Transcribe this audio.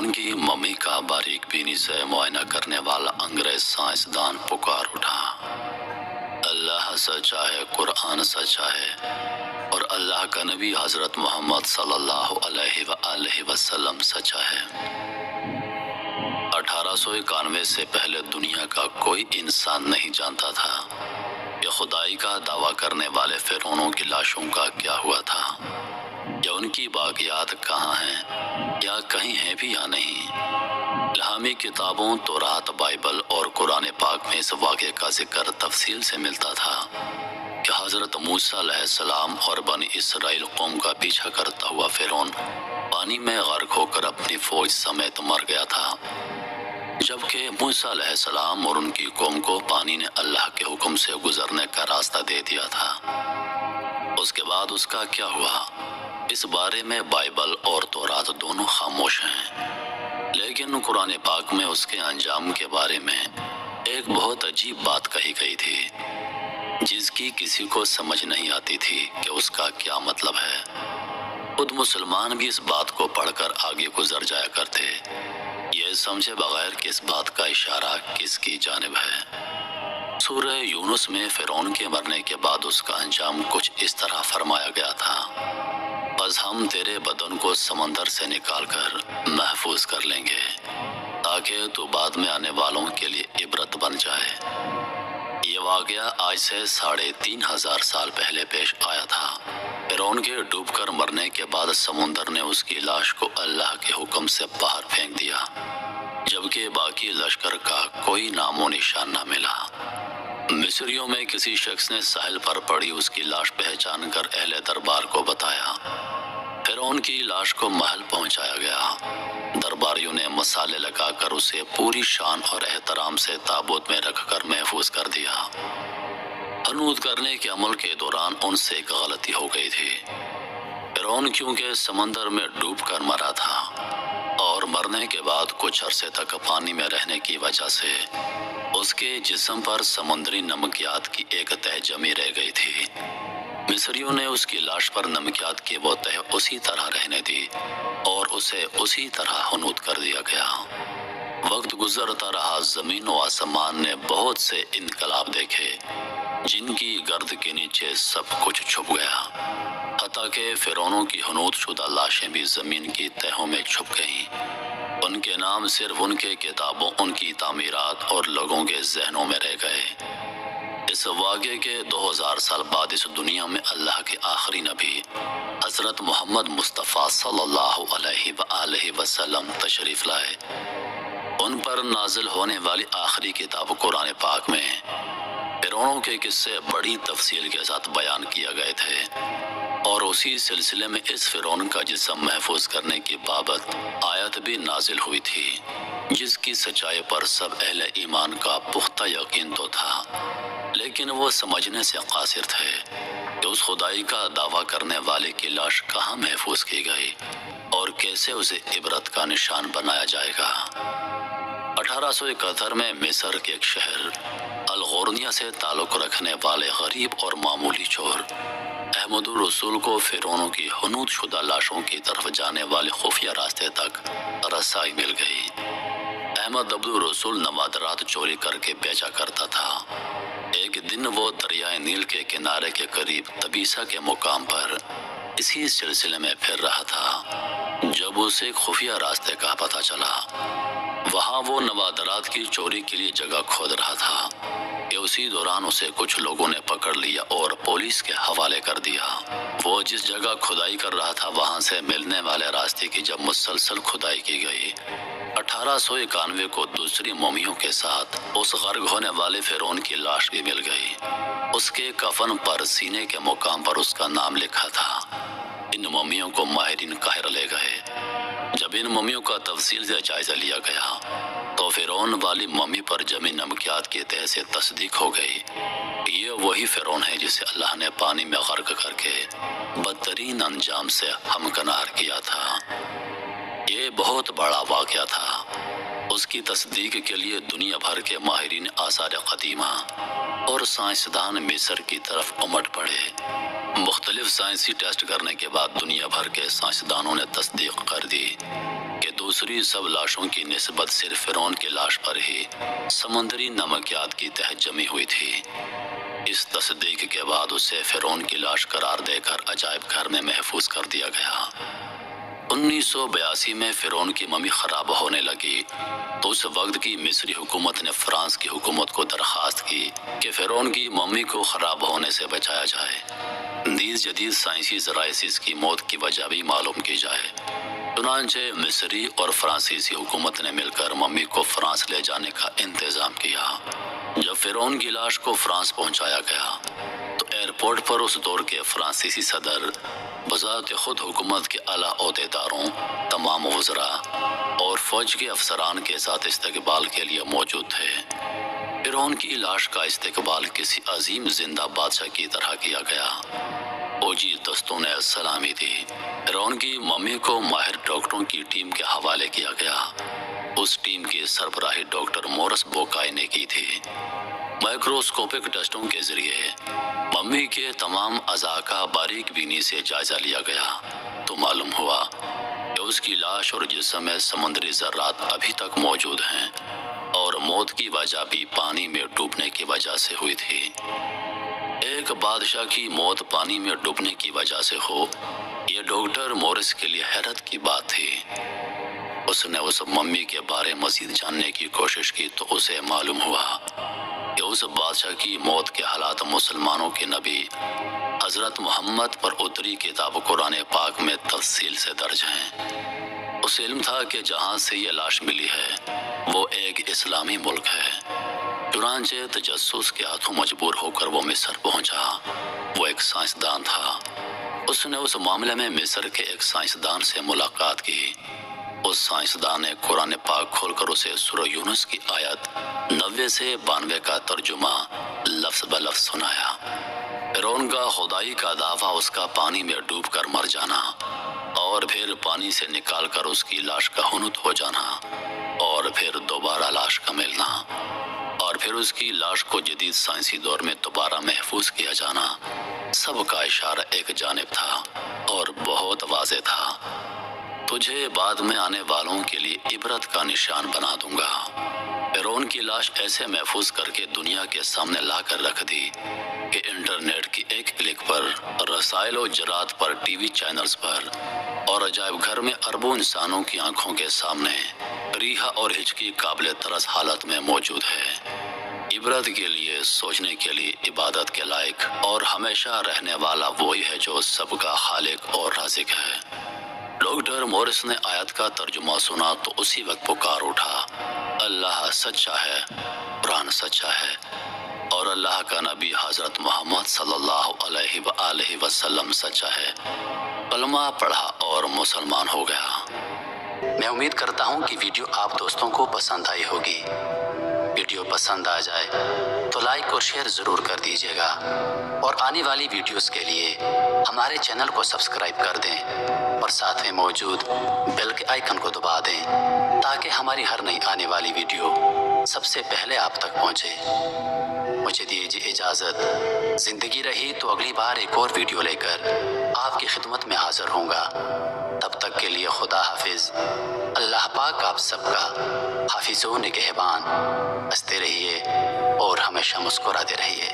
فرعون کی ممی کا باریک بینی سے معائنہ کرنے والا انگریز سائنسدان پکار اٹھا، اللہ سچا ہے، قرآن سچا ہے، اور اللہ کا نبی حضرت محمد صلی اللہ علیہ وآلہ وسلم سچا ہے۔ 1891 سے پہلے دنیا کا کوئی انسان نہیں جانتا تھا کہ خدائی کا دعویٰ کرنے والے فرعونوں کی لاشوں کا کیا ہوا تھا، یا ان کی باقیات کہاں ہیں، یا کہیں ہیں بھی یا نہیں۔ الہامی کتابوں تورات، بائبل اور قرآن پاک میں اس واقعے کا ذکر تفصیل سے ملتا تھا کہ حضرت موسیٰ علیہ السلام اور بنی اسرائیل قوم کا پیچھا کرتا ہوا فرعون پانی میں غرق ہو کر اپنی فوج سمیت مر گیا تھا، جبکہ موسیٰ علیہ السلام اور ان کی قوم کو پانی نے اللہ کے حکم سے گزرنے کا راستہ دے دیا تھا۔ اس کے بعد اس کا کیا ہوا، اس بارے میں بائبل اور تورات دونوں خاموش ہیں، لیکن قرآن پاک میں اس کے انجام کے بارے میں ایک بہت عجیب بات کہی گئی تھی، جس کی کسی کو سمجھ نہیں آتی تھی کہ اس کا کیا مطلب ہے۔ خود مسلمان بھی اس بات کو پڑھ کر آگے گزر جایا کرتے، یہ سمجھے بغیر کہ اس بات کا اشارہ کس کی جانب ہے۔ سورہ یونس میں فرعون کے مرنے کے بعد اس کا انجام کچھ اس طرح فرمایا گیا تھا، بس ہم تیرے بدن کو سمندر سے نکال کر محفوظ کر لیں گے تاکہ تو بعد میں آنے والوں کے لیے عبرت بن جائے۔ یہ واقعہ آج سے 3500 سال پہلے پیش آیا تھا۔ فرعون کے ڈوب کر مرنے کے بعد سمندر نے اس کی لاش کو اللہ کے حکم سے باہر پھینک دیا، جبکہ باقی لشکر کا کوئی نام و نشان نہ ملا۔ مصریوں میں کسی شخص نے ساحل پر پڑی اس کی لاش پہچان کر اہل دربار کو بتایا۔ فرعون کی لاش کو محل پہنچایا گیا۔ درباریوں نے مسالے لگا کر اسے پوری شان اور احترام سے تابوت میں رکھ کر محفوظ کر دیا۔ حنوط کرنے کے عمل کے دوران ان سے ایک غلطی ہو گئی تھی۔ فرعون کیونکہ سمندر میں ڈوب کر مرا تھا اور مرنے کے بعد کچھ عرصے تک پانی میں رہنے کی وجہ سے اس کے جسم پر سمندری نمکیات کی ایک تہ جمی رہ گئی تھی۔ مصریوں نے اس کی لاش پر نمکیات کی وہ تہ اسی طرح رہنے دی اور اسے اسی طرح حنوط کر دیا گیا۔ وقت گزرتا رہا، زمین و آسمان نے بہت سے انقلاب دیکھے جن کی گرد کے نیچے سب کچھ چھپ گیا، حتیٰ کہ فرعونوں کی حنوط شدہ لاشیں بھی زمین کی تہوں میں چھپ گئیں۔ ان کے نام صرف ان کے کتابوں، ان کی تعمیرات اور لوگوں کے ذہنوں میں رہ گئے۔ اس واقعے کے 2000 سال بعد اس دنیا میں اللہ کے آخری نبی حضرت محمد مصطفیٰ صلی اللہ علیہ وآلہ وسلم تشریف لائے۔ ان پر نازل ہونے والی آخری کتاب قرآن پاک میں فرعونوں کے قصے بڑی تفصیل کے ساتھ بیان کیے گئے تھے، اور اسی سلسلے میں اس فرعون کا جسم محفوظ کرنے کی بابت آیت بھی نازل ہوئی تھی، جس کی سچائی پر سب اہل ایمان کا پختہ یقین تو تھا، لیکن وہ سمجھنے سے قاصر تھے کہ اس خدائی کا دعویٰ کرنے والے کی لاش کہاں محفوظ کی گئی اور کیسے اسے عبرت کا نشان بنایا جائے گا۔ 1871 میں مصر کے ایک شہر الغورنیہ سے تعلق رکھنے والے غریب اور معمولی چور احمد الرسول کو فرعونوں کی حنوط شدہ لاشوں کی طرف جانے والے خفیہ راستے تک رسائی مل گئی۔ احمد عبد الرسول نوادرات چوری کر کے بیچا کرتا تھا۔ ایک دن وہ دریائے نیل کے کنارے کے قریب تبیسا کے مقام پر اسی سلسلے میں پھر رہا تھا جب اسے ایک خفیہ راستے کا پتہ چلا۔ وہاں وہ نوادرات کی چوری کے لیے جگہ کھود رہا تھا کہ اسی دوران اسے کچھ لوگوں نے پکڑ لیا اور پولیس کے حوالے کر دیا۔ وہ جس جگہ کھدائی کر رہا تھا وہاں سے ملنے والے راستے کی جب مسلسل کھدائی کی گئی، 1891 کو دوسری مومیوں کے ساتھ اس غرق ہونے والے فرعون کی لاش بھی مل گئی۔ اس کے کفن پر سینے کے مقام پر اس کا نام لکھا تھا۔ ان مومیوں کو ماہرین قاہرہ لے گئے۔ جب ان مومیوں کا تفصیل سے جائزہ لیا گیا تو فرعون والی مومی پر جمی نمکیات کی تہ سے تصدیق ہو گئی، یہ وہی فرعون ہے جسے اللہ نے پانی میں غرق کر کے بدترین انجام سے ہمکنار کیا تھا۔ یہ بہت بڑا واقعہ تھا۔ اس کی تصدیق کے لیے دنیا بھر کے ماہرین آثار قدیمہ اور سائنسدان مصر کی طرف امٹ پڑے۔ مختلف سائنسی ٹیسٹ کرنے کے بعد دنیا بھر کے سائنسدانوں نے تصدیق کر دی کہ دوسری سب لاشوں کی نسبت صرف فرعون کی لاش پر ہی سمندری نمکیات کی تہہ جمی ہوئی تھی۔ اس تصدیق کے بعد اسے فرعون کی لاش قرار دے کر عجائب گھر میں محفوظ کر دیا گیا۔ 1982 میں فرعون کی ممی خراب ہونے لگی تو اس وقت کی مصری حکومت نے فرانس کی حکومت کو درخواست کی کہ فرعون کی ممی کو خراب ہونے سے بچایا جائے۔ نیز جدید سائنسی ذرائع سے اس کی موت کی وجہ بھی معلوم کی جائے۔ چنانچہ مصری اور فرانسیسی حکومت نے مل کر ممی کو فرانس لے جانے کا انتظام کیا۔ جب فرعون کی لاش کو فرانس پہنچایا گیا تو ایئرپورٹ پر اس دور کے فرانسیسی صدر بذات خود حکومت کے اعلیٰ عہدیداروں، تمام وزراء اور فوج کے افسران کے ساتھ استقبال کے لیے موجود تھے۔ فرعون کی لاش کا استقبال کسی عظیم زندہ بادشاہ کی طرح کیا گیا۔ فوجی دستوں نے سلامی دی۔ فرعون کی ممی کو ماہر ڈاکٹروں کی ٹیم کے حوالے کیا گیا۔ اس ٹیم کی سربراہی ڈاکٹر مورس بوکائی نے کی تھی۔ مائکروسکوپک ٹیسٹوں کے ذریعے ممی کے تمام اعضاء کا باریک بینی سے جائزہ لیا گیا تو معلوم ہوا کہ اس کی لاش اور جسم میں سمندری ذرات ابھی تک موجود ہیں اور موت کی وجہ بھی پانی میں ڈوبنے کی وجہ سے ہوئی تھی۔ ایک بادشاہ کی موت پانی میں ڈوبنے کی وجہ سے ہو، یہ ڈاکٹر مورس کے لیے حیرت کی بات تھی۔ اس نے اس ممی کے بارے مزید جاننے کی کوشش کی تو اسے معلوم ہوا کہ اس بادشاہ کی موت کے حالات مسلمانوں کے نبی حضرت محمد پر اتری کتاب قرآن پاک میں تفصیل سے درج ہیں۔ اسے علم تھا کہ جہاں سے یہ لاش ملی ہے وہ ایک اسلامی ملک ہے۔ چنانچہ تجسس کے ہاتھوں مجبور ہو کر وہ مصر پہنچا۔ وہ ایک سائنسدان تھا۔ اس نے اس معاملے میں مصر کے ایک سائنسدان سے ملاقات کی۔ اس سائنسدان نے قرآن پاک کھول کر اسے سورہ یونس کی آیت 90 سے 92 کا ترجمہ لفظ بلفظ سنایا۔ فرعون کا خدائی کا دعویٰ اس کا پانی میں ڈوب کر مر جانا اور پھر پانی سے نکال کر اس کی لاش کا ہنوت ہو جانا اور پھر دوبارہ لاش کا ملنا اور پھر اس کی لاش کو جدید سائنسی دور میں دوبارہ محفوظ کیا جانا، سب کا اشارہ ایک جانب تھا اور بہت واضح تھا۔ تجھے بعد میں آنے والوں کے لیے عبرت کا نشان بنا دوں گا۔ فرعون کی لاش ایسے محفوظ کر کے دنیا کے سامنے لا کر رکھ دی کہ انٹرنیٹ کی ایک کلک پر، رسائل و جرائد پر، ٹی وی چینلز پر اور عجائب گھر میں اربوں انسانوں کی آنکھوں کے سامنے ریحہ اور ہچکی قابل ترس حالت میں موجود ہے۔ عبرت کے لیے، سوچنے کے لیے، عبادت کے لائق اور ہمیشہ رہنے والا وہی ہے جو سب کا خالق اور رازق ہے۔ ڈاکٹر مورس نے آیت کا ترجمہ سنا تو اسی وقت پکار اٹھا، اللہ سچا ہے، قرآن سچا ہے اور اللہ کا نبی حضرت محمد صلی اللہ علیہ وآلہ وسلم سچا ہے۔ کلمہ پڑھا اور مسلمان ہو گیا۔ میں امید کرتا ہوں کہ ویڈیو آپ دوستوں کو پسند آئی ہوگی۔ ویڈیو پسند آ جائے تو لائک اور شیئر ضرور کر دیجیے گا اور آنے والی ویڈیوز کے لیے ہمارے چینل کو سبسکرائب کر دیں اور ساتھ میں موجود بیل کے آئیکن کو دبا دیں تاکہ ہماری ہر نئی آنے والی ویڈیو سب سے پہلے آپ تک پہنچے۔ مجھے دیجیے اجازت، زندگی رہی تو اگلی بار ایک اور ویڈیو لے کر آپ کی خدمت میں حاضر ہوں گا۔ تب تک کے لیے خدا حافظ۔ اللہ پاک آپ سب کا حافظ و نگہبان۔ ہنستے رہیے اور ہمیشہ مسکراتے رہیے۔